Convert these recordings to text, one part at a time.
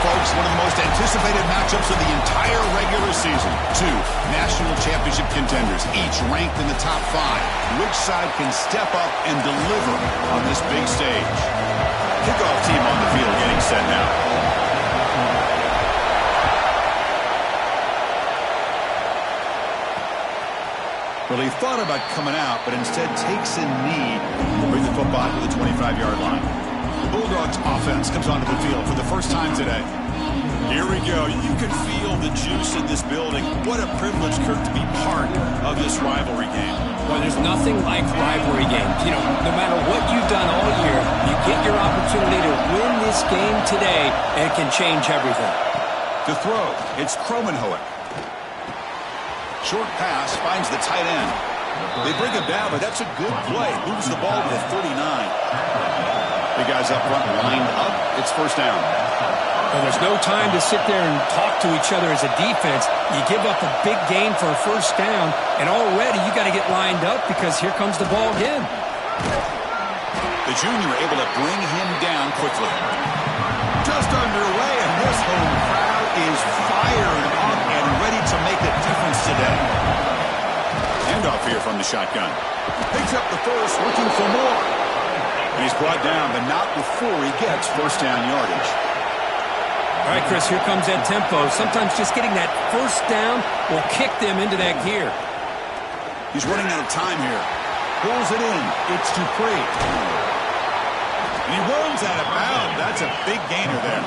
folks, one of the most anticipated matchups of the entire regular season. Two national championship contenders, each ranked in the top 5. Which side can step up and deliver on this big stage? Kickoff team on the field getting set now. Well, he thought about coming out, but instead takes a knee to bring the football to the 25-yard line. The Bulldogs offense comes onto the field for the first time today. Here we go. You can feel the juice in this building. What a privilege, Kirk, to be part of this rivalry game. Well, there's nothing like rivalry games. You know, no matter what you've done all year, you get your opportunity to win this game today, and it can change everything. To throw, it's Kromenhoek. Short pass finds the tight end. They bring him down, but that's a good play. Moves the ball to the 39. The guys up front lined up. It's first down. Well, there's no time to sit there and talk to each other as a defense. You give up a big gain for a first down, and already you got to get lined up because here comes the ball again. The junior able to bring him down quickly. Just underway, and this home crowd is fired up and ready to make a difference today. Handoff here from the shotgun. Picks up the first, looking for more. And he's brought down, but not before he gets first down yardage. All right, Chris, here comes that tempo. Sometimes just getting that first down will kick them into that gear. He's running out of time here. Pulls it in. It's Dupree. And he runs out of bounds. That's a big gainer there.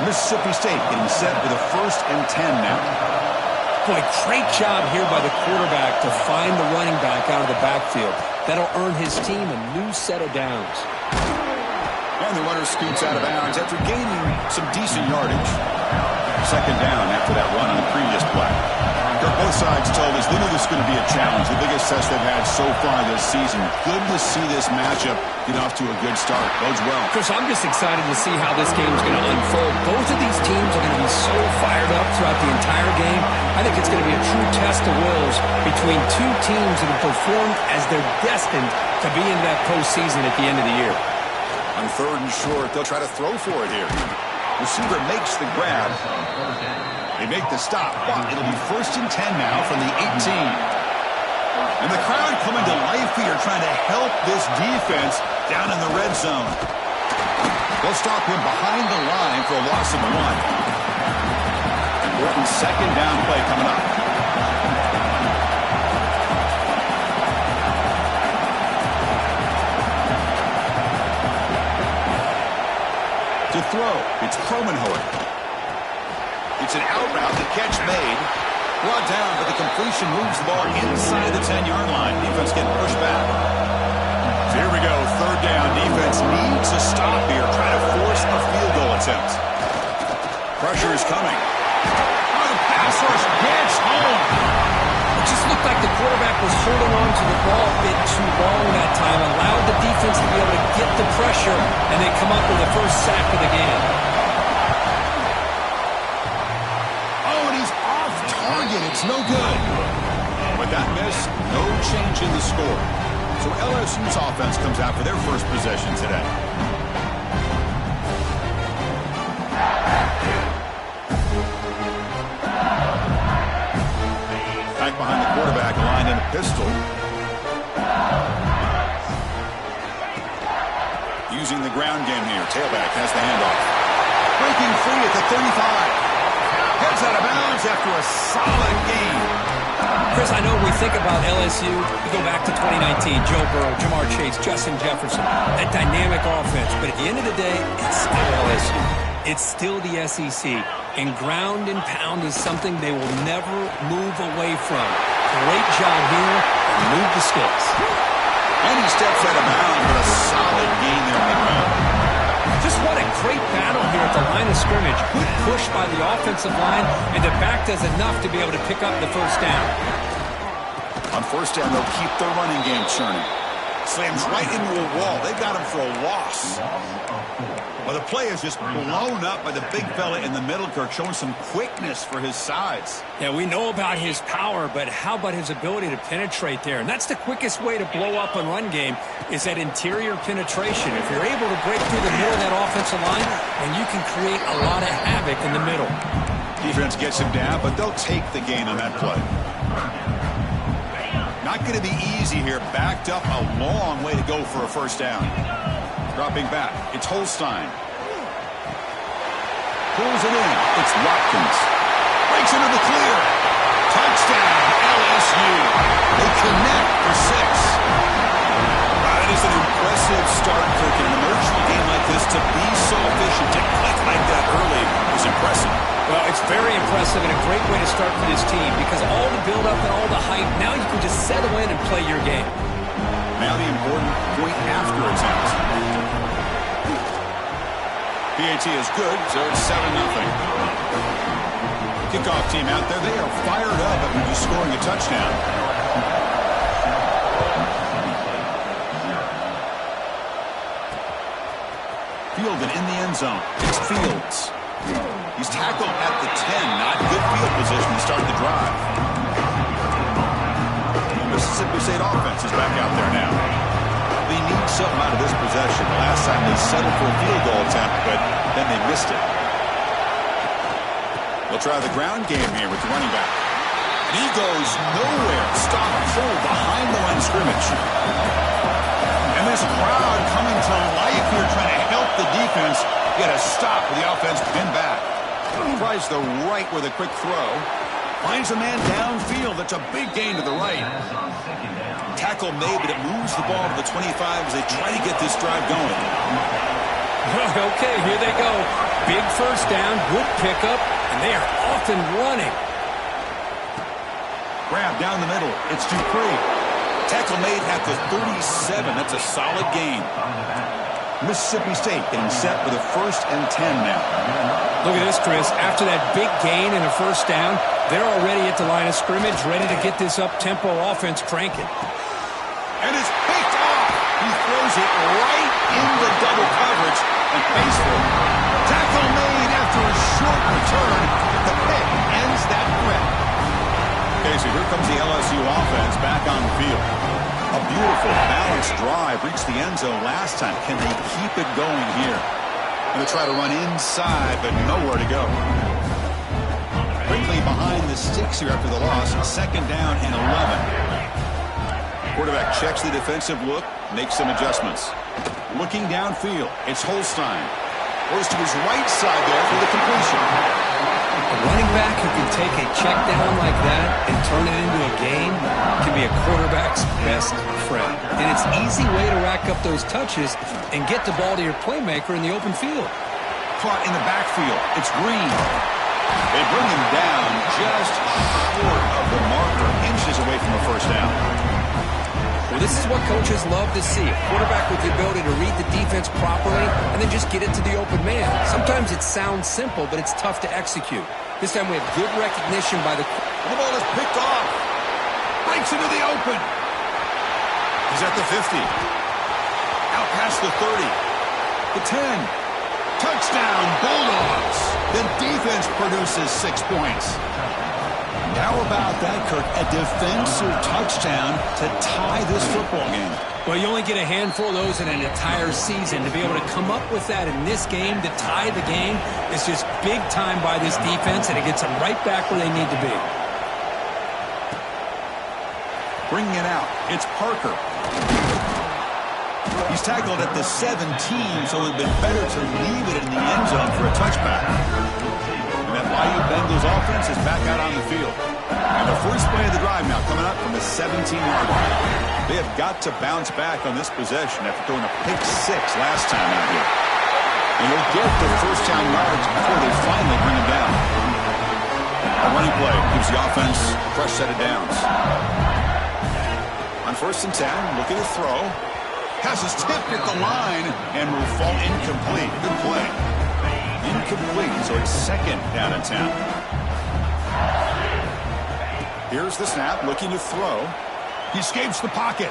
Mississippi State getting set with a 1st and 10 now. Boy, great job here by the quarterback to find the running back out of the backfield. That'll earn his team a new set of downs. And the runner scoots out of bounds after gaining some decent yardage. Second down after that run on the previous play. Both sides told us they knew this was going to be a challenge, the biggest test they've had so far this season. Good to see this matchup get off to a good start. Bodes well. Chris, I'm just excited to see how this game's going to unfold. Both of these teams are going to be so fired up throughout the entire game. I think it's going to be a true test of wills between two teams that have performed as they're destined to be in that postseason at the end of the year. On 3rd and short, they'll try to throw for it here. Receiver makes the grab. They make the stop, but it'll be 1st and 10 now from the 18. And the crowd coming to life here, trying to help this defense down in the red zone. They'll stop him behind the line for a loss of 1. Important second down play coming up. To throw, it's Kromenhoek. It's an out route, the catch made. Brought down, but the completion moves the ball inside the 10-yard line. Defense getting pushed back. So here we go, 3rd down. Defense needs a stop here. Try to force a field goal attempt. Pressure is coming. Oh, the pass rush gets home. It just looked like the quarterback was holding on to the ball a bit too long that time, allowed the defense to be able to get the pressure, and they come up with the first sack of the game. Oh, and he's off target. It's no good. With that miss, no change in the score. So LSU's offense comes out for their first possession today. Back behind the quarterback, lined in a pistol. Using the ground game here. Tailback has the handoff. Breaking free at the 35. Heads out of bounds after a solid game. Chris, I know we think about LSU. We go back to 2019. Joe Burrow, Jamar Chase, Justin Jefferson. That dynamic offense. But at the end of the day, it's still LSU. It's still the SEC. And ground and pound is something they will never move away from. Great job here. Move the sticks. And he steps out of bounds with a solid gain there on the ground. Just what a great battle here at the line of scrimmage. Good push by the offensive line, and the back does enough to be able to pick up the first down. On first down, they'll keep their running game churning. Slams right into a wall. They got him for a loss. Well, the play is just blown up by the big fella in the middle, Kirk, showing some quickness for his size. Yeah, we know about his power, but how about his ability to penetrate there? And that's the quickest way to blow up a run game is that interior penetration. If you're able to break through the middle of that offensive line, then you can create a lot of havoc in the middle. Defense gets him down, but they'll take the gain on that play. Not going to be easy here. Backed up a long way to go for a first down. Dropping back. It's Holstein. Pulls it in. It's Watkins. Breaks into the clear. Touchdown, LSU. They connect for 6. That is an impressive start, Kirk. In an emotional game like this, to be so efficient, to click like that early is impressive. Well, it's very impressive and a great way to start for this team because all the build-up and all the hype, now you can just settle in and play your game. Now the important point after attempt. PAT is good, so it's 7-0. Kickoff team out there, they are fired up after just scoring a touchdown. Fielded in the end zone. It's Fields. He's tackled at the 10. Not good field position to start the drive. The Mississippi State offense is back out there now. They need something out of this possession. Last time they settled for a field goal attempt, but then they missed it. They'll try the ground game here with the running back. And he goes nowhere. Stop full behind the line of scrimmage. And this crowd coming to life here trying to help the defense get a stop with the offense pinned back. Tries the right with a quick throw. Finds a man downfield. That's a big gain to the right. Tackle made, but it moves the ball to the 25 as they try to get this drive going. Okay, here they go. Big first down, good pickup, and they are off and running. Grab down the middle. It's Dupree. Tackle made at the 37. That's a solid gain. Mississippi State getting set for the 1st and 10 now. Look at this, Chris. After that big gain and a first down, they're already at the line of scrimmage, ready to get this up-tempo offense cranking. And it's picked off. He throws it right into double coverage and pays for it. Tackle made after a short return. The pick ends that threat. Okay, so here comes the LSU offense back on the field. A beautiful, balanced drive reached the end zone last time. Can they keep it going here? Going to try to run inside, but nowhere to go. Quickly behind the sticks here after the loss. 2nd down and 11. Quarterback checks the defensive look, makes some adjustments. Looking downfield, it's Holstein. Goes to his right side there for the completion. A running back who can take a check down like that and turn it into a gain can be a quarterback's best friend. And it's an easy way to rack up those touches and get the ball to your playmaker in the open field. Caught in the backfield. It's Green. They bring him down just short of the marker, inches away from a first down. Well, this is what coaches love to see. A quarterback with the ability to read the defense properly and then just get it to the open man. Sometimes it sounds simple, but it's tough to execute. This time we have good recognition by the... The ball is picked off. Breaks into the open. He's at the 50. Out past the 30. The 10. Touchdown, Bulldogs. The defense produces 6 points. How about that, Kirk? A defensive touchdown to tie this football game. Well, you only get a handful of those in an entire season. To be able to come up with that in this game, to tie the game, is just big time by this defense, and it gets them right back where they need to be. Bringing it out, it's Parker. He's tackled at the 17, so it would have been better to leave it in the end zone for a touchback. And that Bayou Bengals offense is back out on the field. And the first play of the drive now coming up from the 17-yard line. They have got to bounce back on this possession after throwing a pick 6 last time out here. And they'll get the first down yards before they finally bring him down. A running play gives the offense a fresh set of downs. On 1st and 10, looking to throw. Passes tipped at the line and will fall incomplete. Good play. Incomplete, so it's 2nd down and 10. Here's the snap, looking to throw. He escapes the pocket.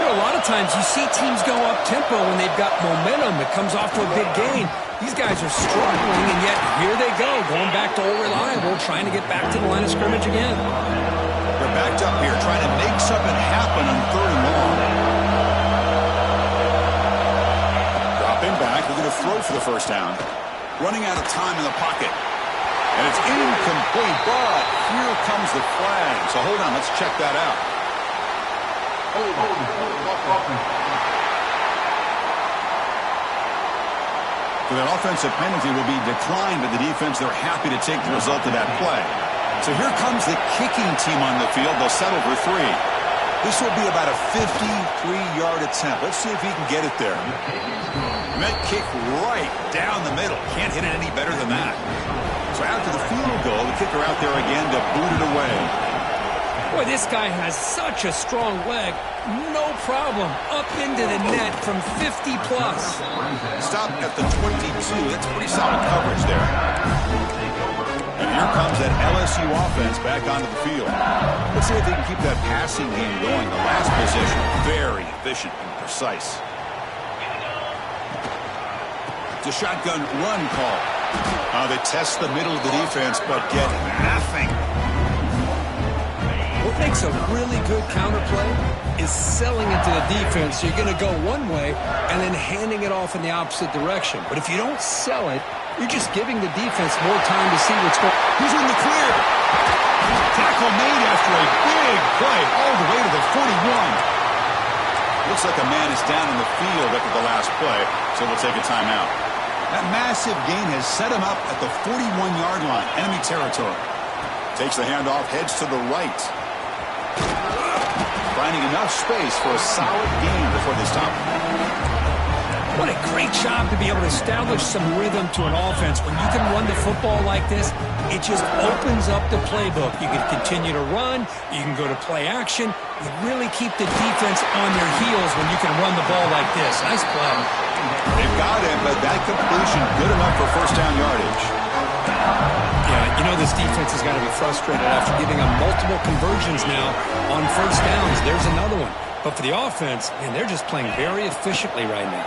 You know, a lot of times you see teams go up-tempo when they've got momentum that comes off to a big gain. These guys are struggling, and yet here they go, going back to old reliable, trying to get back to the line of scrimmage again. They're backed up here, trying to make something happen on 3rd and long. Dropping back, looking to throw for the first down. Running out of time in the pocket. And it's incomplete, but here comes the flag. So hold on, let's check that out. So that offensive penalty will be declined by the defense. They're happy to take the result of that play. So here comes the kicking team on the field. They'll settle for 3. This will be about a 53-yard attempt. Let's see if he can get it there. Met kick right down the middle. Can't hit it any better than that. So after the field goal, the kicker out there again to boot it away. Boy, this guy has such a strong leg. No problem. Up into the net from 50-plus. Stop at the 22. That's pretty solid coverage there. And here comes that LSU offense back onto the field. Let's see if they can keep that passing game going. The last possession, very efficient and precise. It's a shotgun run call. They test the middle of the defense, but get nothing. What makes a really good counterplay is selling into the defense. So you're going to go one way and then handing it off in the opposite direction. But if you don't sell it, you're just giving the defense more time to see what's going on. He's in the clear. Tackle made after a big play all the way to the 41. Looks like a man is down in the field after the last play, so we'll take a timeout. That massive gain has set him up at the 41-yard line, enemy territory. Takes the handoff, heads to the right. Finding enough space for a solid gain before they stop. What a great job to be able to establish some rhythm to an offense. When you can run the football like this, it just opens up the playbook. You can continue to run. You can go to play action. You really keep the defense on their heels when you can run the ball like this. Nice play. They've got him, but that completion good enough for first down yardage. Yeah, you know this defense has got to be frustrated after giving them multiple conversions now on first downs. There's another one. But for the offense, man, they're just playing very efficiently right now.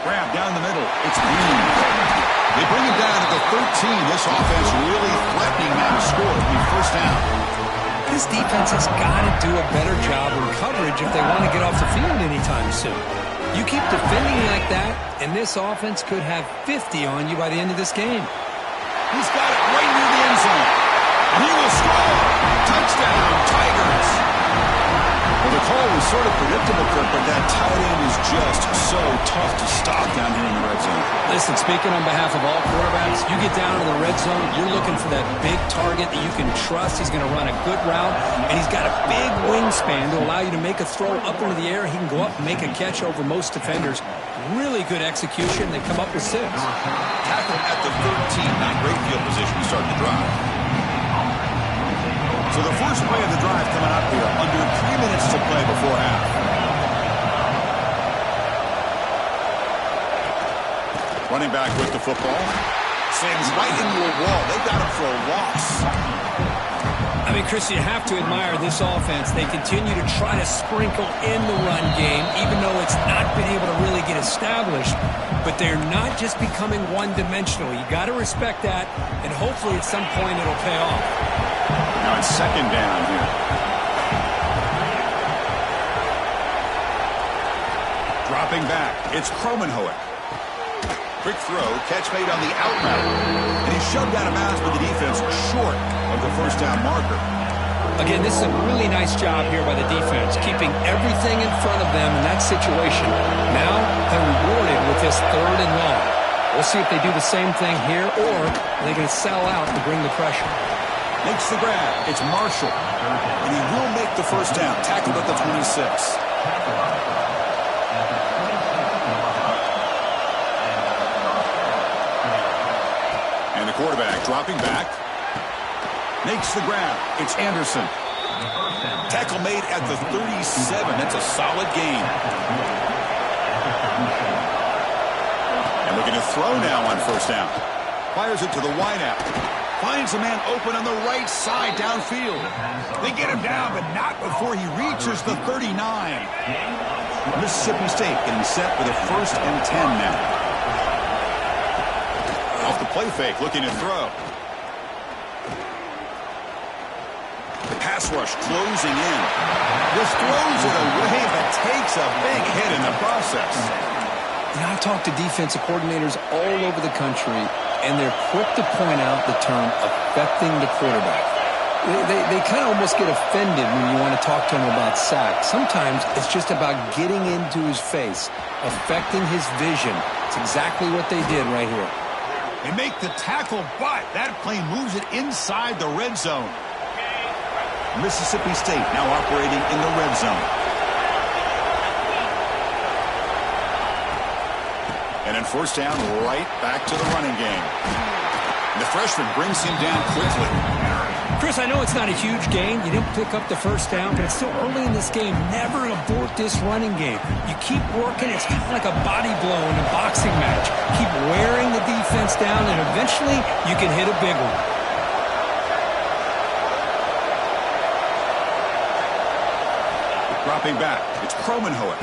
Grab down the middle. It's Green. They bring him down at the 13. This offense really threatening now to score from the first down. This defense has got to do a better job in coverage if they want to get off the field anytime soon. You keep defending like that, and this offense could have 50 on you by the end of this game. He's got it right near the end zone. And he will score. Touchdown, Tigers. Well, the call was sort of predictable, Kirk, but that tight end is just so tough to stop down here in the red zone. Listen, speaking on behalf of all quarterbacks, you get down to the red zone, you're looking for that big target that you can trust. He's going to run a good route, and he's got a big wingspan to allow you to make a throw up into the air. He can go up and make a catch over most defenders. Really good execution. They come up with 6. Tackle at the 13. Not great field position to start the drive. So the first play of the drive coming up here. Under 3 minutes to play before half. Running back with the football. Sends right into a wall. They got him for a loss. I mean, Chris, you have to admire this offense. They continue to try to sprinkle in the run game, even though it's not been able to really get established. But they're not just becoming one-dimensional. You got to respect that, and hopefully at some point it'll pay off. Now it's second down here. Dropping back, it's Kromenhoek. Quick throw, catch made on the out route. And he's shoved out of bounds by the defense short of the first down marker. Again, this is a really nice job here by the defense, keeping everything in front of them in that situation. Now they're rewarded with this 3rd and long. We'll see if they do the same thing here, or are they going to sell out to bring the pressure. Makes the grab. It's Marshall. And he will make the first down. Tackled at the 26. And the quarterback dropping back. Makes the grab. It's Anderson. Tackle made at the 37. That's a solid gain. And looking to throw now on first down. Fires it to the wideout. Finds a man open on the right side downfield. They get him down, but not before he reaches the 39. Mississippi State getting set with a 1st and 10 now. Off the play fake, looking to throw. The pass rush closing in. Just throws it away, but takes a big hit in the process. You know, I've talked to defensive coordinators all over the country, and they're quick to point out the term affecting the quarterback. They kind of almost get offended when you want to talk to them about sacks. Sometimes it's just about getting into his face, affecting his vision. It's exactly what they did right here. They make the tackle, but that play moves it inside the red zone. Mississippi State now operating in the red zone. And in 1st down, right back to the running game. And the freshman brings him down quickly. Chris, I know it's not a huge gain. You didn't pick up the 1st down, but it's still early in this game. Never abort this running game. You keep working. It's kind of like a body blow in a boxing match. Keep wearing the defense down, and eventually you can hit a big one. Dropping back, it's Kromenhoek.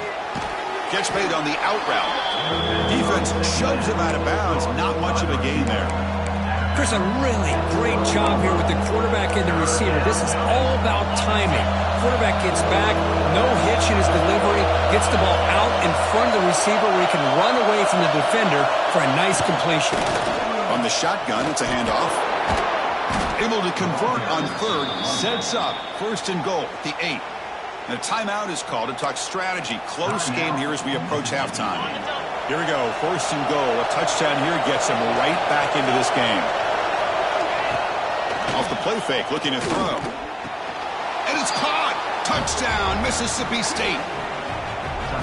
Catch made on the out route. Defense shoves him out of bounds. Not much of a gain there. Chris, a really great job here with the quarterback and the receiver. This is all about timing. Quarterback gets back, no hitch in his delivery, gets the ball out in front of the receiver where he can run away from the defender for a nice completion. On the shotgun, it's a handoff. Able to convert on 3rd, sets up 1st and goal at the 8. And a timeout is called to talk strategy. Close game here as we approach halftime. Here we go, 1st and goal. A touchdown here gets him right back into this game. Off the play fake, looking to throw. And it's caught! Touchdown, Mississippi State.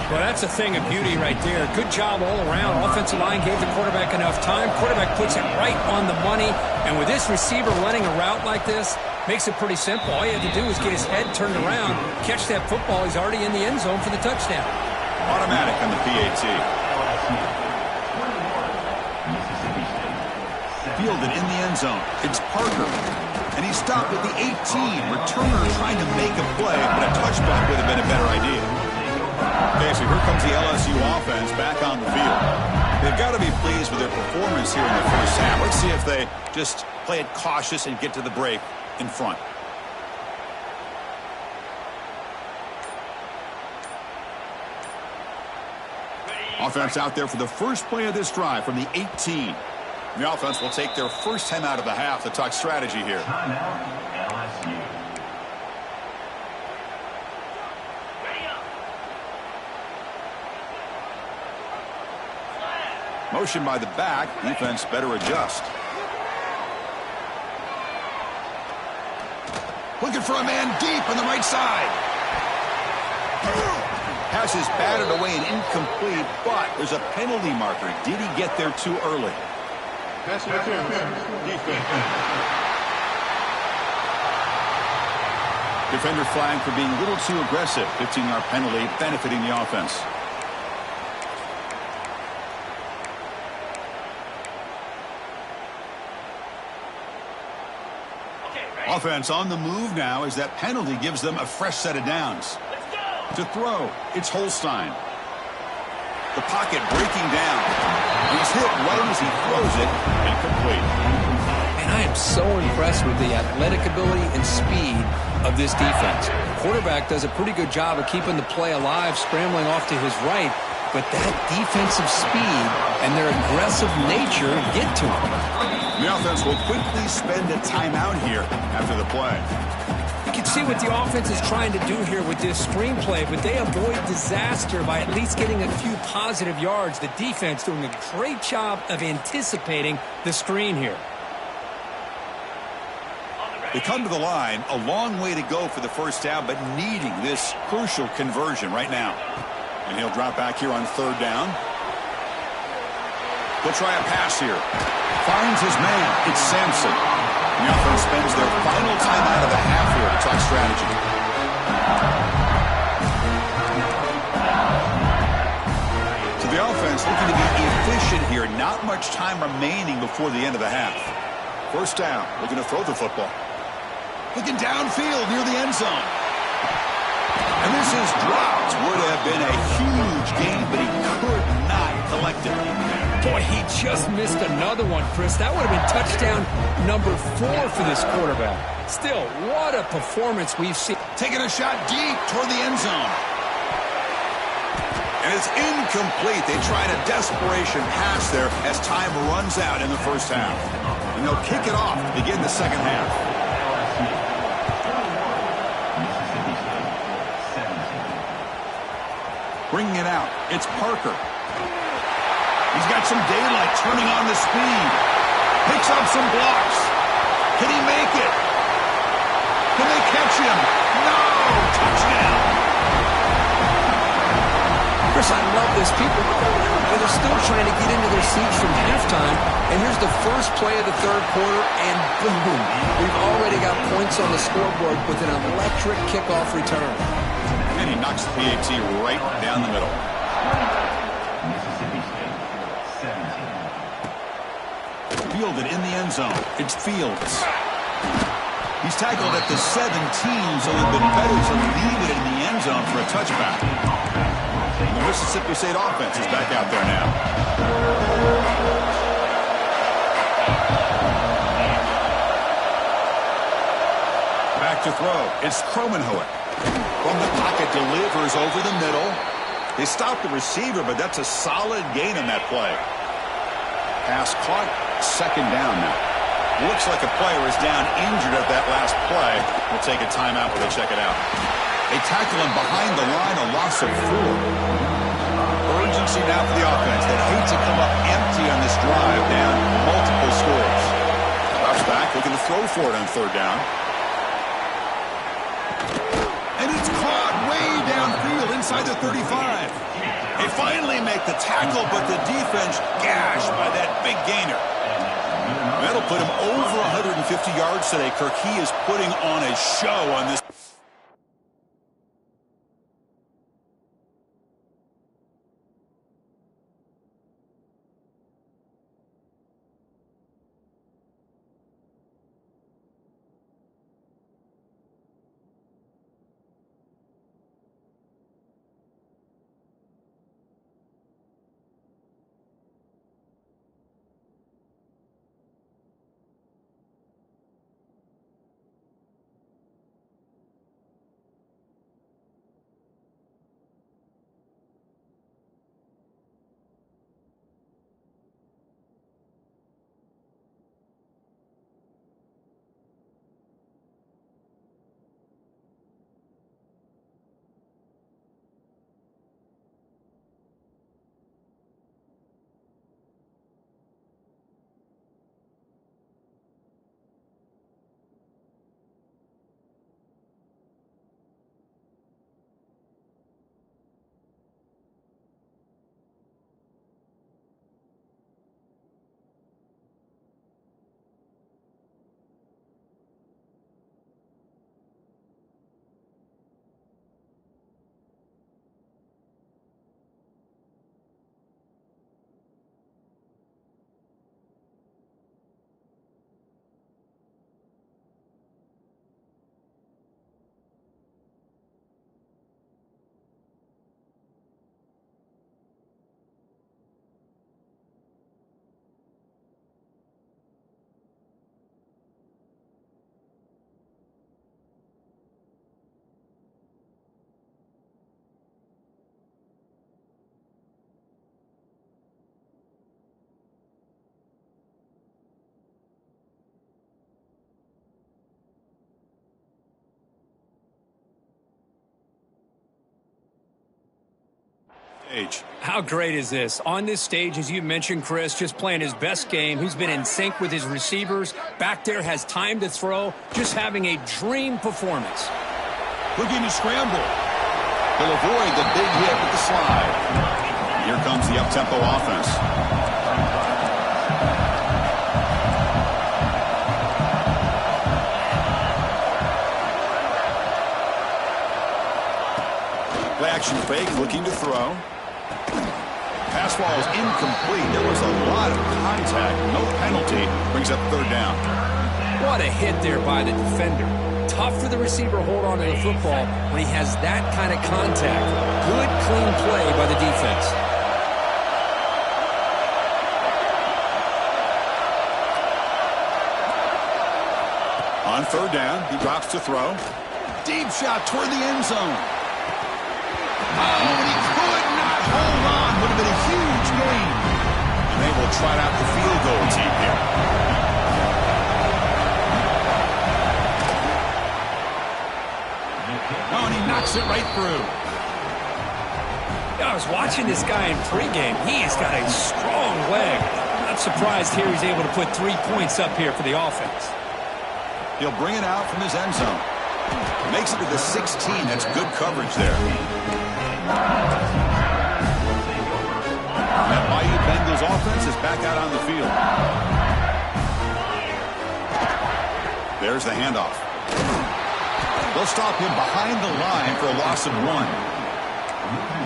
Well, that's a thing of beauty right there. Good job all around. Offensive line gave the quarterback enough time. Quarterback puts it right on the money. And with this receiver running a route like this, makes it pretty simple. All you have to do is get his head turned around, catch that football. He's already in the end zone for the touchdown. Automatic on the PAT. Fielded in the end zone. It's Parker. And he stopped at the 18. Returner trying to make a play, but a touchback would have been a better idea. Okay, so here comes the LSU offense back on the field. They've got to be pleased with their performance here in the 1st half. Let's see if they just play it cautious and get to the break in front. Offense out there for the first play of this drive from the 18. The offense will take their first time out of the half to talk strategy here. Motion by the back. Defense better adjust. Looking for a man deep on the right side. Pass is batted away and incomplete, but there's a penalty marker. Did he get there too early? Pass defense. Defender flagged for being a little too aggressive. 15-yard penalty benefiting the offense. Offense on the move now as that penalty gives them a fresh set of downs. To throw, it's Holstein. The pocket breaking down. He's hit right as he throws it, incomplete. And I am so impressed with the athletic ability and speed of this defense. The quarterback does a pretty good job of keeping the play alive, scrambling off to his right, but that defensive speed and their aggressive nature get to him. The offense will quickly spend a timeout here after the play. You can see what the offense is trying to do here with this screenplay, but they avoid disaster by at least getting a few positive yards. The defense doing a great job of anticipating the screen here. They come to the line, a long way to go for the first down, but needing this crucial conversion right now. And he'll drop back here on 3rd down. They'll try a pass here. Finds his man. It's Sampson. The offense spends their final time out of the half here to talk strategy. So the offense looking to be efficient here. Not much time remaining before the end of the half. First down, looking to throw the football. Looking downfield near the end zone. And this is dropped. Would have been a huge gain, but he could not collect it. Boy, he just missed another one, Chris. That would have been touchdown number 4 for this quarterback. Still, what a performance we've seen. Taking a shot deep toward the end zone. And it's incomplete. They tried a desperation pass there as time runs out in the first half. And they'll kick it off to begin the second half. Bringing it out, it's Parker. He's got some daylight, turning on the speed. Picks up some blocks. Can he make it? Can they catch him? No! Touchdown! Chris, I love this. People, they're still trying to get into their seats from halftime. And here's the first play of the third quarter, and boom. We've already got points on the scoreboard with an electric kickoff return. And he knocks the PAT right down the middle. Fielded in the end zone. It's Fields. He's tackled at the 17, so it would have been better to leave it in the end zone for a touchback. The Mississippi State offense is back out there now. Back to throw. It's Kromenhoek. From the pocket, delivers over the middle. They stopped the receiver, but that's a solid gain in that play. Pass caught. Second down now. Looks like a player is down injured at that last play. We'll take a timeout while they check it out. They tackle him behind the line, a loss of 4. Urgency now for the offense. They hate to come up empty on this drive, down multiple scores. Drops back, looking to throw for it on third down. And it's caught way downfield inside the 35. They finally make the tackle, but the defense gashed by that big gainer. That'll put him over 150 yards today. Kirk, he is putting on a show on this. How great is this? On this stage, as you mentioned, Chris, just playing his best game. He's been in sync with his receivers. Back there, has time to throw. Just having a dream performance. Looking to scramble. He'll avoid the big hit with the slide. Here comes the up-tempo offense. Play action fake, looking to throw. Pass ball is incomplete. There was a lot of contact. No penalty. Brings up third down. What a hit there by the defender. Tough for the receiver to hold on to the football when he has that kind of contact. Good, clean play by the defense. On third down, he drops to throw. Deep shot toward the end zone. Oh, and he could not hold on. Would have been a huge gain. And they will trot out the field goal team here. Oh, and he knocks it right through. I was watching this guy in pregame. He has got a strong leg. Not surprised here he's able to put 3 points up here for the offense. He'll bring it out from his end zone. Makes it to the 16. That's good coverage there. That Bayou Bengals offense is back out on the field. There's the handoff. They'll stop him behind the line for a loss of 1.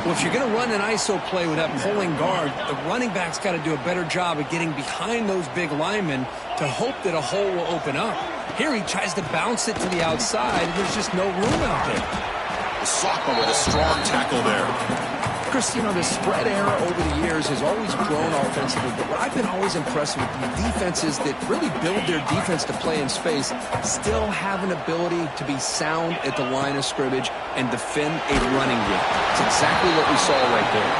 Well, if you're going to run an ISO play with that pulling guard, the running back's got to do a better job of getting behind those big linemen to hope that a hole will open up. Here he tries to bounce it to the outside, and there's just no room out there. The sophomore with a strong tackle there. Chris, you know, the spread era over the years has always grown offensively, but what I've been always impressed with the defenses that really build their defense to play in space still have an ability to be sound at the line of scrimmage and defend a running game. It's exactly what we saw right there.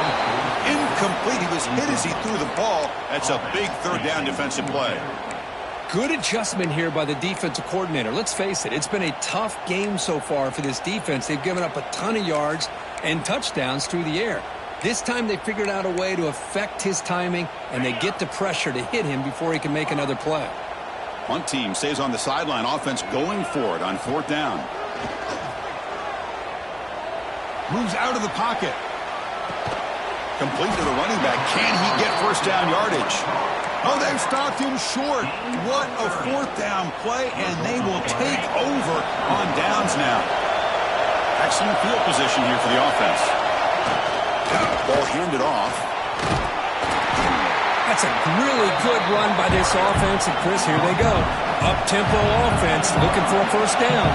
Incomplete. He was hit as he threw the ball. That's a big third down defensive play. Good adjustment here by the defensive coordinator. Let's face it, it's been a tough game so far for this defense. They've given up a ton of yards and touchdowns through the air. This time they figured out a way to affect his timing, and they get the pressure to hit him before he can make another play. One team stays on the sideline. Offense going for it on fourth down. Moves out of the pocket. Complete to the running back. Can he get first down yardage? Oh, they've stopped him short. What a fourth down play, and they will take over on downs now. Excellent field position here for the offense. Ball handed off. That's a really good run by this offense, and Chris, here they go. Up-tempo offense, looking for a first down.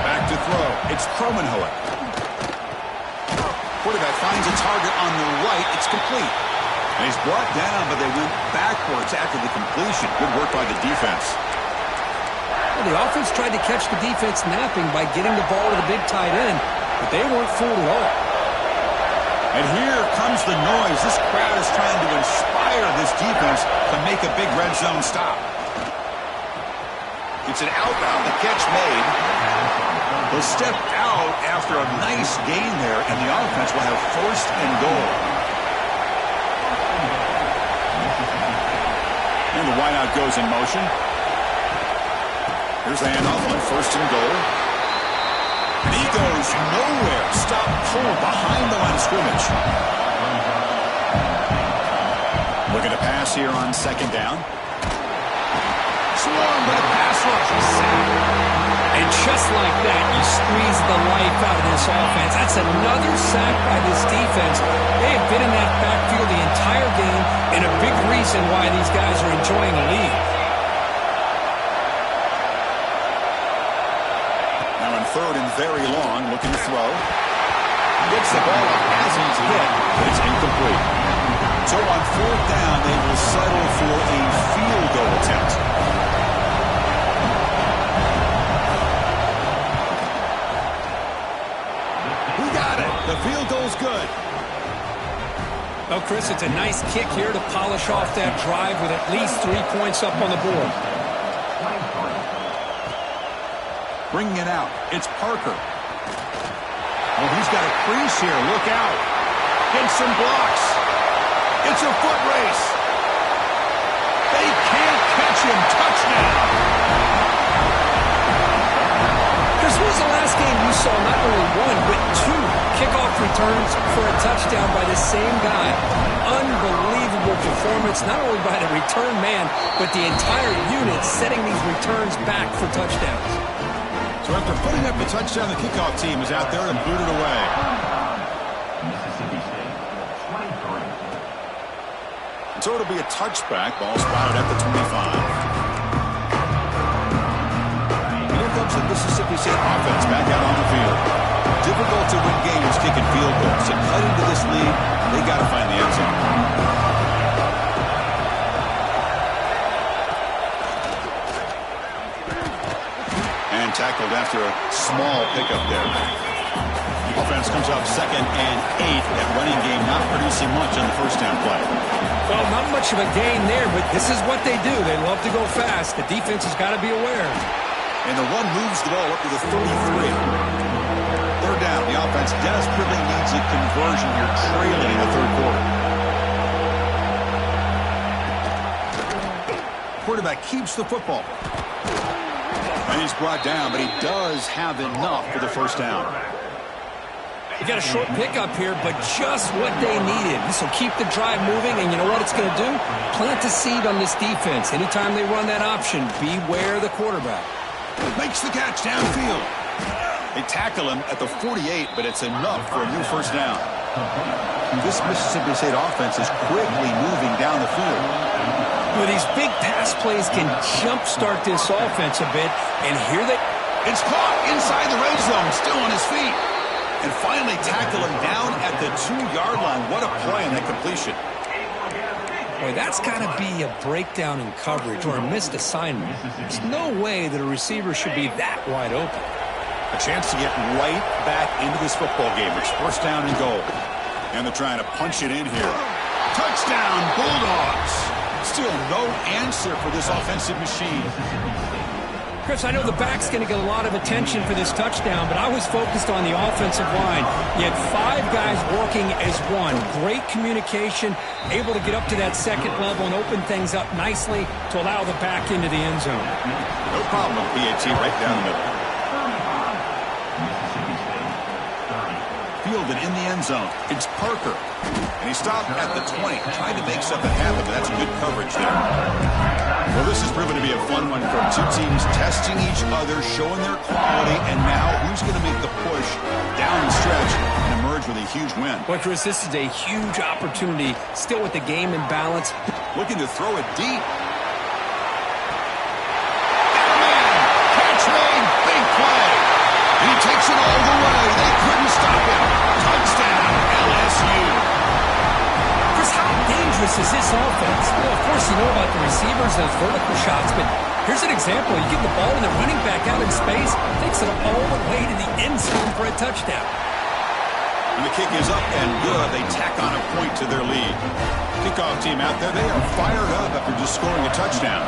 Back to throw. It's Cromenhoek. Quarterback finds a target on the right. It's complete. And he's brought down, but they went backwards after the completion. Good work by the defense. Well, the offense tried to catch the defense napping by getting the ball to the big tight end, but they weren't fooled at all. And here comes the noise. This crowd is trying to inspire this defense to make a big red zone stop. It's an out route. The catch made. They'll step out after a nice gain there, and the offense will have first and goal. And the wideout goes in motion. Here's the handoff on first and goal. And he goes nowhere. Stop pulled behind the line of scrimmage. Looking to pass here on second down. Swung by the pass rush. And just like that, you squeeze the life out of this offense. That's another sack by this defense. They have been in that backfield the entire game, and a big reason why these guys are enjoying a lead. Now in third and very long, looking to throw. Gets the ball up as he's hit, but it's incomplete. So on fourth down, they will settle for a field goal attempt. The field goal's good. Well, Chris, it's a nice kick here to polish off that drive with at least 3 points up on the board. Bringing it out. It's Parker. Oh, he's got a crease here. Look out. Gets some blocks. It's a foot race. They can't catch him. Touchdown. Chris, when was the last game you saw not only one, but 2 kickoff returns for a touchdown by the same guy? Unbelievable performance, not only by the return man, but the entire unit setting these returns back for touchdowns. So after putting up the touchdown, the kickoff team is out there and boot it away. So it'll be a touchback. Ball spotted at the 25. Here comes the Mississippi State offense back out on the field. Difficult to win games kicking field goals. To cut into this lead, they got to find the end zone. And tackled after a small pickup there. Offense comes up 2nd and 8. That running game not producing much on the first down play. Well, not much of a gain there, but this is what they do. They love to go fast. The defense has got to be aware. And the run moves the ball up to the 33. 3rd down. The offense desperately needs a conversion here, trailing in the 3rd quarter. Quarterback keeps the football. And he's brought down, but he does have enough for the first down. You got a short pickup here, but just what they needed. This will keep the drive moving, and you know what it's going to do? Plant a seed on this defense. Anytime they run that option, beware the quarterback. Makes the catch downfield. They tackle him at the 48, but it's enough for a new first down. This Mississippi State offense is quickly moving down the field. Well, these big pass plays can jumpstart this offense a bit, and here they... It's caught inside the red zone, still on his feet. And finally tackle him down at the 2-yard line. What a play on that completion. Boy, that's got to be a breakdown in coverage or a missed assignment. There's no way that a receiver should be that wide open. A chance to get right back into this football game. It's 1st down and goal. And they're trying to punch it in here. Touchdown, Bulldogs. Still no answer for this offensive machine. Chris, I know the back's going to get a lot of attention for this touchdown, but I was focused on the offensive line. You had 5 guys working as one. Great communication, able to get up to that 2nd level and open things up nicely to allow the back into the end zone. No problem with PAT right down the middle. Fielded in the end zone. It's Parker. And he stopped at the 20. Tried to make something happen, but that's good coverage there. Well, this has proven to be a fun one from two teams testing each other, showing their quality, and now who's going to make the push down the stretch and emerge with a huge win. Well, Chris, this is a huge opportunity, still with the game in balance. Looking to throw it deep. Catch made, big play. He takes it all the way. They couldn't stop him. Touchdown, LSU. Chris, how dangerous is this offense? Well, of course, you know about the receivers, those vertical shots, but here's an example. You give the ball to the running back out in space, takes it all the way to the end zone for a touchdown. And the kick is up and good. They tack on a point to their lead. Kickoff team out there, they are fired up after just scoring a touchdown.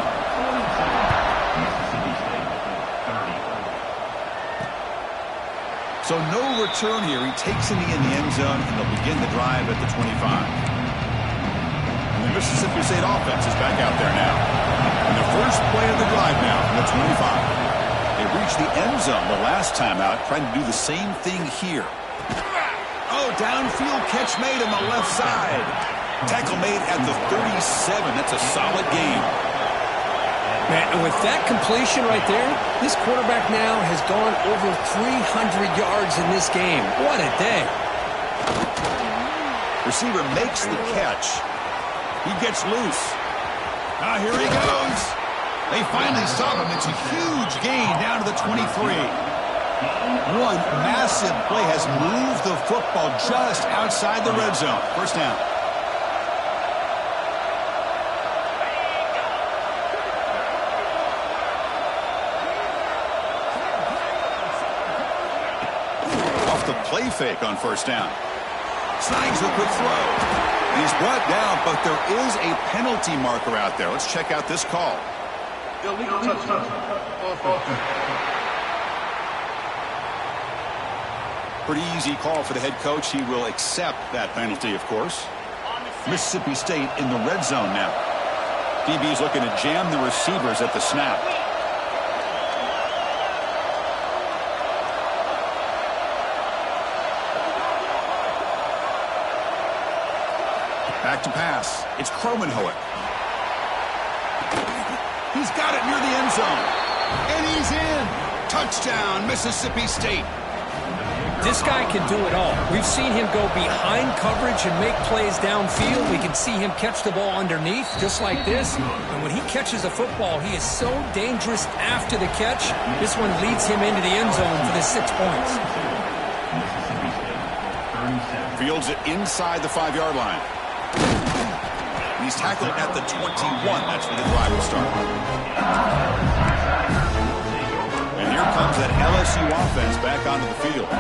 So no return here. He takes it in the end zone, and they'll begin the drive at the 25. And the Mississippi State offense is back out there now. And the first play of the drive now from the 25. They reached the end zone the last time out, trying to do the same thing here. Oh, downfield catch made on the left side. Tackle made at the 37. That's a solid game. Man, and with that completion right there, this quarterback now has gone over 300 yards in this game. What a day. Receiver makes the catch. He gets loose. Now here he goes. They finally stop him. It's a huge gain down to the 23. One massive play has moved the football just outside the red zone. First down. The play fake on first down. Snags the quick throw. And he's brought down, but there is a penalty marker out there. Let's check out this call. Illegal touchdown. Pretty easy call for the head coach. He will accept that penalty, of course. Mississippi State in the red zone now. DB's looking to jam the receivers at the snap. Back to pass. It's Kromenhoek. He's got it near the end zone. And he's in. Touchdown, Mississippi State. This guy can do it all. We've seen him go behind coverage and make plays downfield. We can see him catch the ball underneath, just like this. And when he catches a football, he is so dangerous after the catch. This one leads him into the end zone for the 6 points. Fields it inside the 5-yard line. He's tackled at the 21. That's where the drive will start. And here comes that LSU offense back onto the field.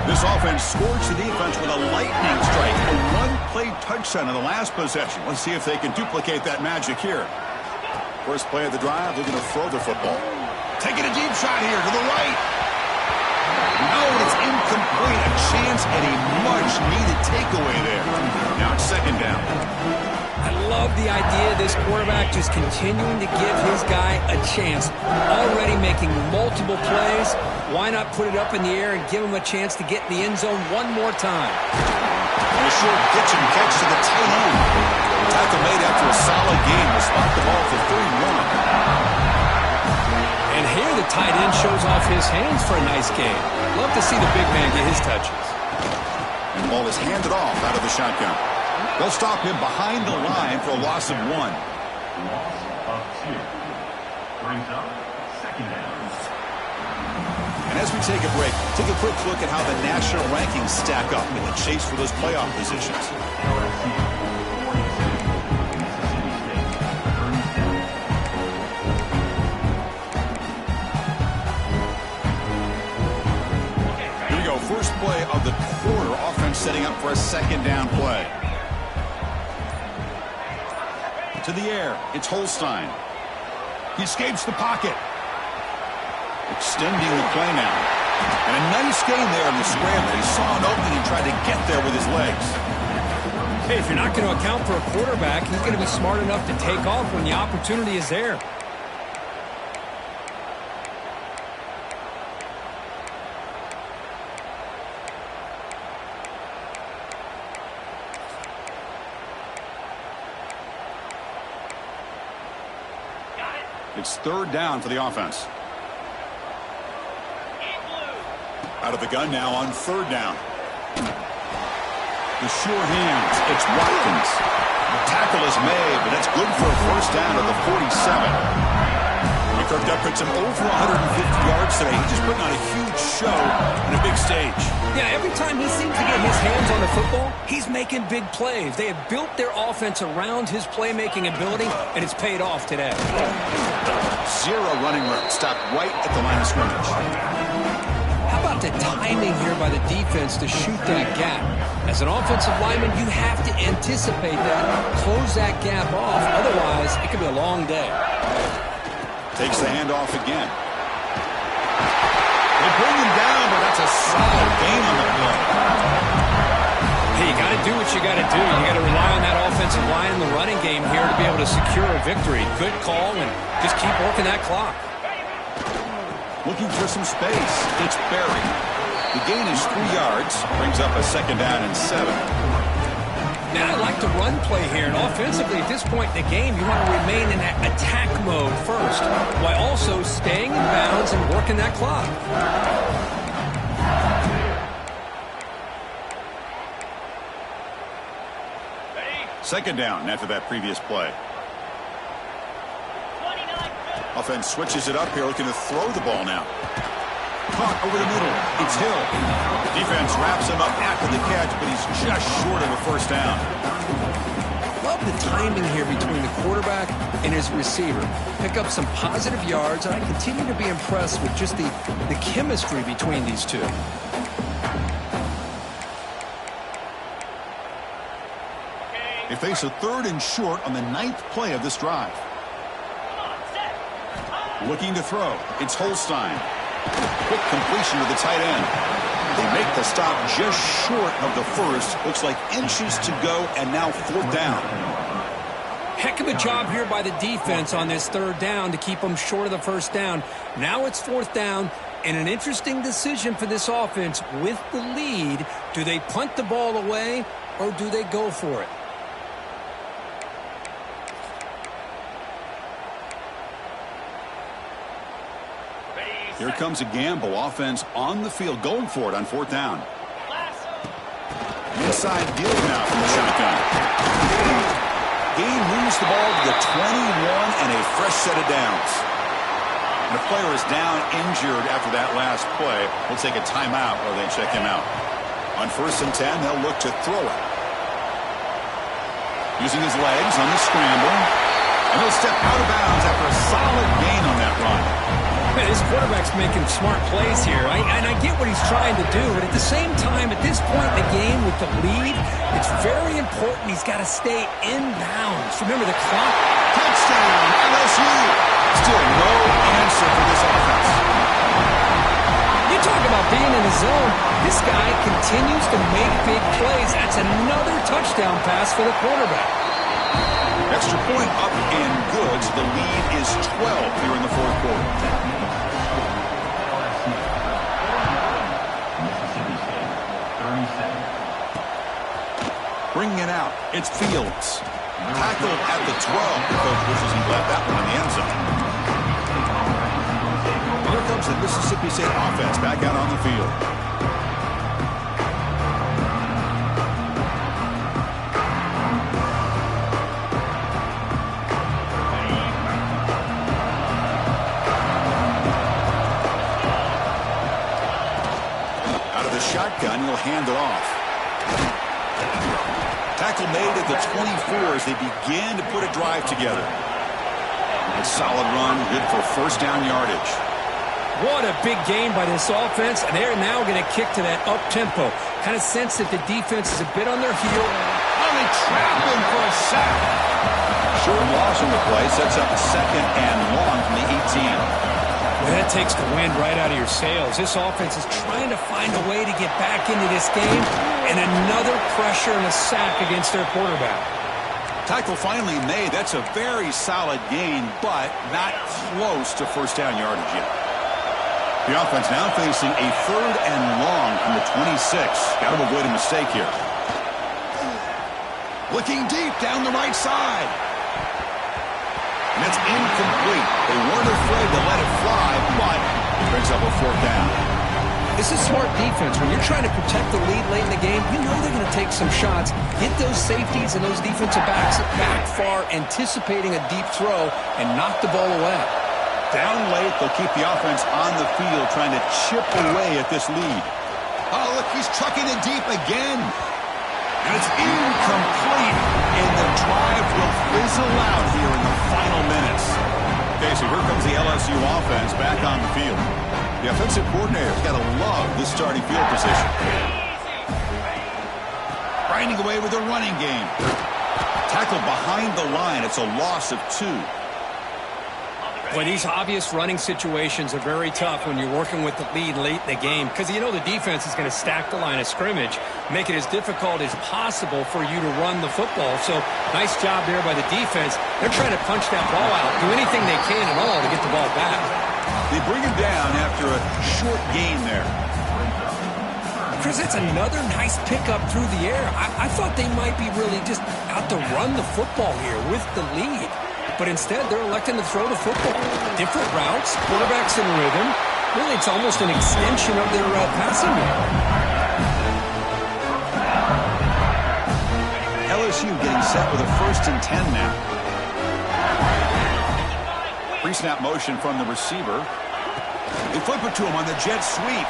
This offense scorched the defense with a lightning strike, a one-play touchdown in the last possession. Let's see if they can duplicate that magic here. First play of the drive, they're going to throw the football. Taking a deep shot here to the right. No, it's incomplete. A chance at a much-needed takeaway there. Now it's second down. I love the idea of this quarterback just continuing to give his guy a chance. Already making multiple plays. Why not put it up in the air and give him a chance to get in the end zone one more time? And a short pitch and catch to the tight end. Tackle made after a solid game to spot the ball for 31. And here the tight end shows off his hands for a nice game. Love to see the big man get his touches. And the ball is handed off out of the shotgun. They'll stop him behind the line for a loss of 1. Loss of 2. Brings up second down. And as we take a break, take a quick look at how the national rankings stack up in the chase for those playoff positions. LSU 42. Mississippi State 37. Here we go. First play of the quarter. Offense setting up for a second down play. To the air. It's Holstein. He escapes the pocket. Extending the play now. And a nice gain there in the scramble. He saw an opening and tried to get there with his legs. Hey, if you're not going to account for a quarterback, he's going to be smart enough to take off when the opportunity is there. It's third down for the offense. Out of the gun now on third down. The sure hands. It's Watkins. The tackle is made, but that's good for a first down at the 47. Kirk puts him over 150 yards today. He's just putting on a huge show on a big stage. Yeah, every time he seems to get his hands on the football, he's making big plays. They have built their offense around his playmaking ability, and it's paid off today. Zero running room. Stopped right at the line of scrimmage. How about the timing here by the defense to shoot that gap? As an offensive lineman, you have to anticipate that, close that gap off. Otherwise, it could be a long day. Takes the handoff again. They bring him down, but that's a solid gain on the play. Hey, you got to do what you got to do. You got to rely on that offensive line in the running game here to be able to secure a victory. Good call, and just keep working that clock. Looking for some space. It's Berry. The gain is 3 yards. Brings up a second down and 7. Man, I like the run play here, and offensively at this point in the game, you want to remain in that attack mode first, while also staying in bounds and working that clock. Second down after that previous play. Offense switches it up here, looking to throw the ball now. Caught over the middle. It's Hill. Defense wraps him up after the catch, but he's just short of a first down. Love the timing here between the quarterback and his receiver. Pick up some positive yards, and I continue to be impressed with just the chemistry between these two. They face a third and short on the 9th play of this drive. Looking to throw. It's Holstein. Quick completion to the tight end. They make the stop just short of the first. Looks like inches to go, and now fourth down. Heck of a job here by the defense on this third down to keep them short of the first down. Now it's fourth down, and an interesting decision for this offense with the lead. Do they punt the ball away, or do they go for it? Here comes a gamble. Offense on the field, going for it on 4th down. Inside deal now from the shotgun. Gain moves the ball to the 21 and a fresh set of downs. And the player is down injured after that last play. We'll take a timeout while they check him out. On 1st and 10, they'll look to throw it. Using his legs on the scramble. And he'll step out of bounds after a solid gain on that run. Man, his quarterback's making smart plays here. And I get what he's trying to do, but at the same time, at this point in the game with the lead, it's very important he's got to stay in bounds. Remember the clock. Touchdown, LSU. Still no answer for this offense. You talk about being in the zone. This guy continues to make big plays. That's another touchdown pass for the quarterback. Extra point up and good. So the lead is 12 here in the 4th quarter. Bringing it out, it's Fields. Tackled at the 12. The coach wishes he left that one in the end zone. Here comes the Mississippi State offense back out on the field. Out of the shotgun, he'll hand it off. Tackle made at the 24 as they began to put a drive together. A solid run, good for 1st down yardage. What a big game by this offense, and they're now going to kick to that up-tempo. Kind of sense that the defense is a bit on their heel. Oh, they trap him for a sack. Short loss on the play, sets up 2nd and long from the 18. Well, that takes the wind right out of your sails. This offense is trying to find a way to get back into this game, and another pressure and a sack against their quarterback. Tackle finally made. That's a very solid gain, but not close to 1st down yardage yet. The offense now facing a 3rd and long from the 26. Got to avoid a mistake here. Looking deep down the right side. And that's incomplete. They weren't afraid to let it fly, but it brings up a 4th down. This is smart defense. When you're trying to protect the lead late in the game, you know they're going to take some shots, get those safeties and those defensive backs back far, anticipating a deep throw, and knock the ball away. Down late, they'll keep the offense on the field, trying to chip away at this lead. Oh, look, he's trucking it deep again. And it's incomplete, and the drive will fizzle out here in the final minutes. Okay, so here comes the LSU offense back on the field. The offensive coordinator's got to love this starting field position. Grinding away with a running game. Tackled behind the line. It's a loss of 2. Well, these obvious running situations are very tough when you're working with the lead late in the game, because you know the defense is going to stack the line of scrimmage, make it as difficult as possible for you to run the football. So nice job there by the defense. They're trying to punch that ball out, do anything they can at all to get the ball back. They bring him down after a short gain there. Chris, that's another nice pickup through the air. I thought they might be really just out to run the football here with the lead. But instead, they're electing to throw the football. Different routes, quarterbacks in rhythm. Really, it's almost an extension of their passing game. LSU getting set with a 1st and 10 now. Pre-snap motion from the receiver. They flip it to him on the jet sweep.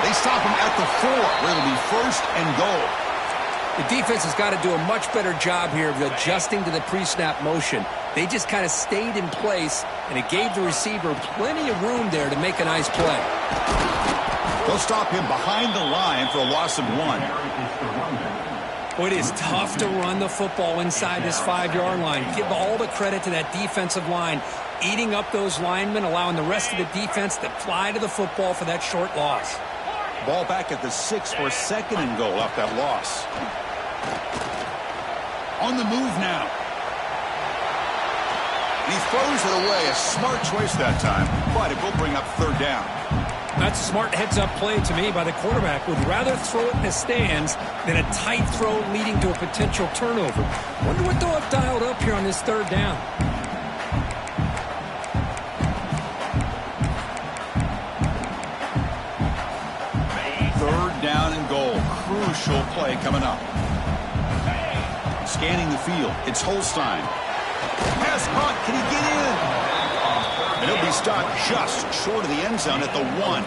They stop him at the 4, where it'll be 1st and goal. The defense has got to do a much better job here of adjusting to the pre-snap motion. They just kind of stayed in place, and it gave the receiver plenty of room there to make a nice play. They'll stop him behind the line for a loss of 1. Well, it is tough to run the football inside this 5-yard line. Give all the credit to that defensive line, eating up those linemen, allowing the rest of the defense to fly to the football for that short loss. Ball back at the 6 for 2nd and goal off that loss. On the move now. He throws it away. A smart choice that time, but it will bring up 3rd down. That's a smart heads-up play to me by the quarterback. Would rather throw it in the stands than a tight throw leading to a potential turnover. Wonder what they'll have dialed up here on this 3rd down. crucial play coming up. Scanning the field. It's Holstein. Pass caught. Can he get in? And he'll be stopped just short of the end zone at the 1.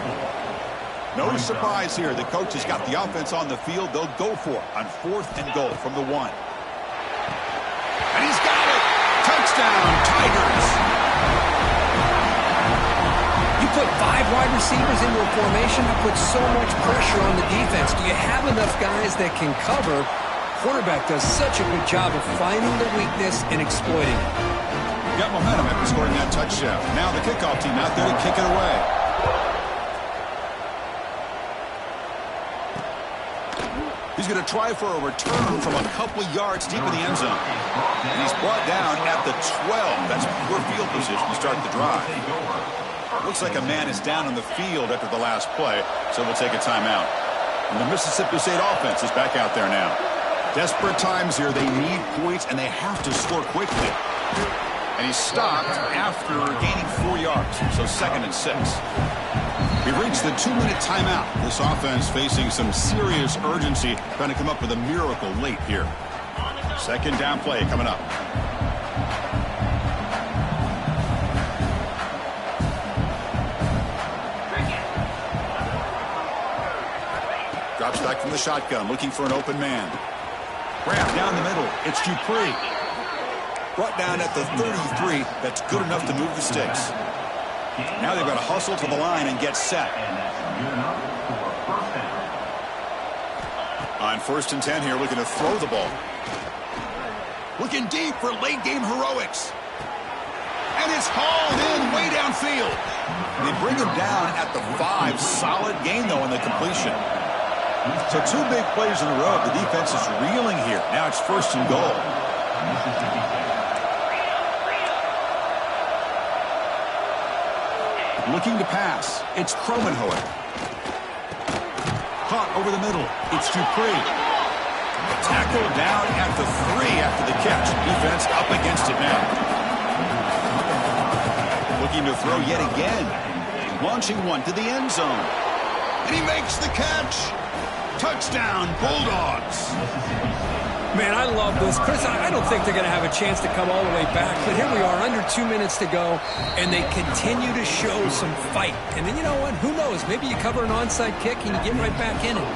No surprise here. The coach has got the offense on the field. They'll go for it on 4th and goal from the 1. And he's got it. Touchdown, Tigers. You put 5 wide receivers into a formation, that puts so much pressure on the defense. Do you have enough guys that can cover? Quarterback does such a good job of finding the weakness and exploiting it. Got momentum after scoring that touchdown. Now the kickoff team out there to kick it away. He's going to try for a return from a couple of yards deep in the end zone. And he's brought down at the 12. That's poor field position to start the drive. Looks like a man is down on the field after the last play, so we'll take a timeout. And the Mississippi State offense is back out there now. Desperate times here. They need points, and they have to score quickly. And he's stopped after gaining 4 yards, so 2nd and 6. We've reached the 2-minute timeout. This offense facing some serious urgency, trying to come up with a miracle late here. 2nd down play coming up. Drops back from the shotgun, looking for an open man. Grab down the middle. It's Dupree. Brought down at the 33. That's good enough to move the sticks. Now they've got to hustle to the line and get set. On 1st and 10 here, looking to throw the ball. Looking deep for late game heroics. And it's hauled in way downfield. They bring him down at the 5. Solid gain, though, on the completion. So 2 big plays in a row. The defense is reeling here. Now it's 1st and goal. Looking to pass. It's Kromenhoek. Caught over the middle. It's Dupree. Tackled down at the 3 after the catch. Defense up against it now. Looking to throw yet again. Launching one to the end zone. And he makes the catch. Touchdown, Bulldogs. Man, I love this. Chris, I don't think they're going to have a chance to come all the way back, but here we are, under 2 minutes to go, and they continue to show some fight. And then, you know what? Who knows? Maybe you cover an onside kick and you get right back in it.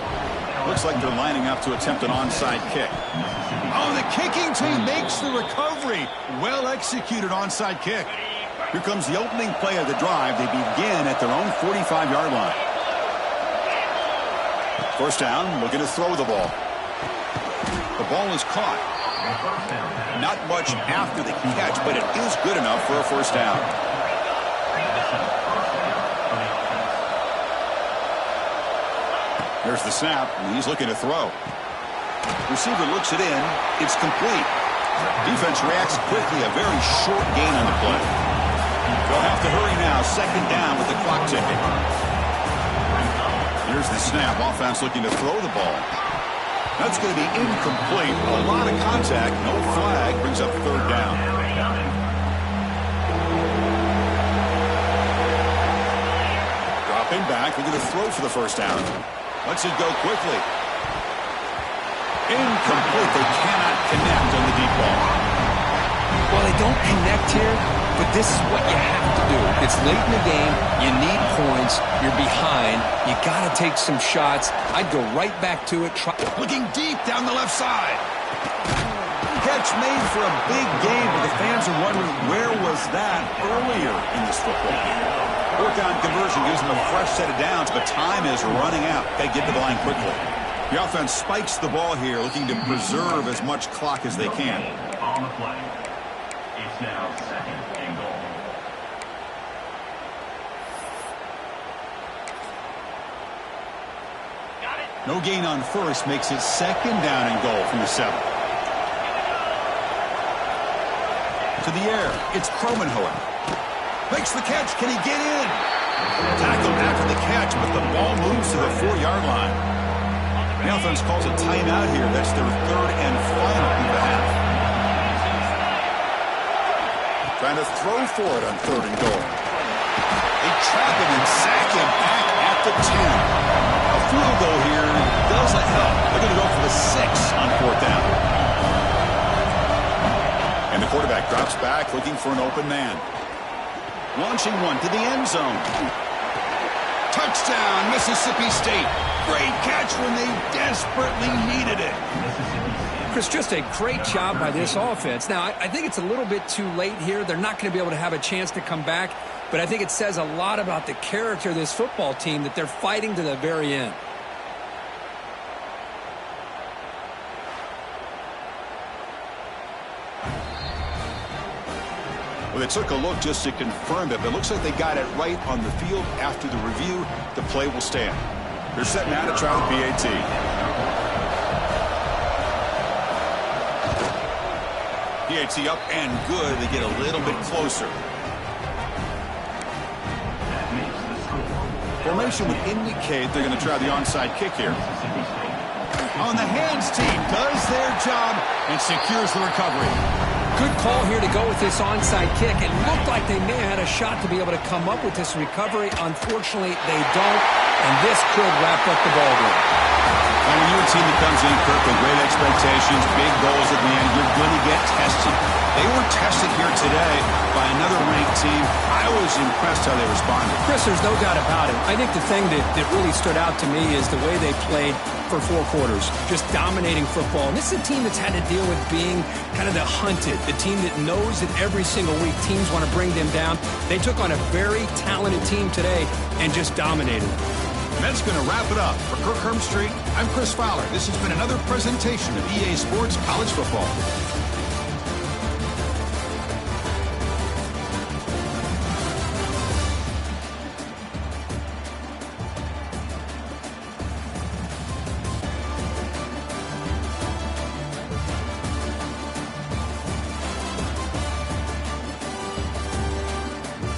Looks like they're lining up to attempt an onside kick. Oh, the kicking team makes the recovery. Well-executed onside kick. Here comes the opening play of the drive. They begin at their own 45-yard line. 1st down, looking to throw the ball. The ball is caught. Not much after the catch, but it is good enough for a 1st down. There's the snap, and he's looking to throw. Receiver looks it in. It's complete. Defense reacts quickly. A very short gain on the play. They'll have to hurry now. 2nd down with the clock ticking. Here's the snap. Offense looking to throw the ball. That's going to be incomplete. A lot of contact. No flag. Brings up 3rd down. Dropping back. We're going to throw for the 1st down. Lets it go quickly. Incomplete. They cannot connect on the deep ball. Well, they don't connect here, but this is what you have to do. It's late in the game. You need points. You're behind. You got to take some shots. I'd go right back to it. Looking deep down the left side. Catch made for a big game, but the fans are wondering where was that earlier in this football game. Work on conversion gives them a fresh set of downs, but time is running out. They get to the line quickly. The offense spikes the ball here, looking to preserve as much clock as they can. On the play. It's now 2nd and goal. No gain on 1st makes it 2nd down and goal from the 7. To the air, it's Kromenhoek. Makes the catch. Can he get in? Tackled after the catch, but the ball moves to the 4-yard line. The offense calls a timeout here. That's their 3rd and final in the half. Trying to throw for it on 3rd and goal. They trap him and sack him back at the 10. A field goal here doesn't help. They're going back looking for an open man. Launching one to the end zone. Touchdown, Mississippi State. Great catch when they desperately needed it. Chris, just a great job by this offense. Now, I think it's a little bit too late here. They're not going to be able to have a chance to come back, but I think it says a lot about the character of this football team that they're fighting to the very end. Well, they took a look just to confirm it, but it looks like they got it right on the field. After the review, the play will stand. They're set now to try the PAT. PAT up and good. They get a little bit closer. Formation would indicate they're going to try the onside kick here. On the hands team does their job and secures the recovery. Good call here to go with this onside kick. It looked like they may have had a shot to be able to come up with this recovery. Unfortunately, they don't, and this could wrap up the ballgame. And when you're a team that comes in, Kirk, with great expectations, big goals at the end, you're going to get tested. They were tested here today by another ranked team. I was impressed how they responded. Chris, there's no doubt about it. I think the thing that really stood out to me is the way they played for 4 quarters, just dominating football. And this is a team that's had to deal with being kind of the hunted, the team that knows that every single week teams want to bring them down. They took on a very talented team today and just dominated. And that's going to wrap it up. For Kirk Street, I'm Chris Fowler. This has been another presentation of EA Sports College Football.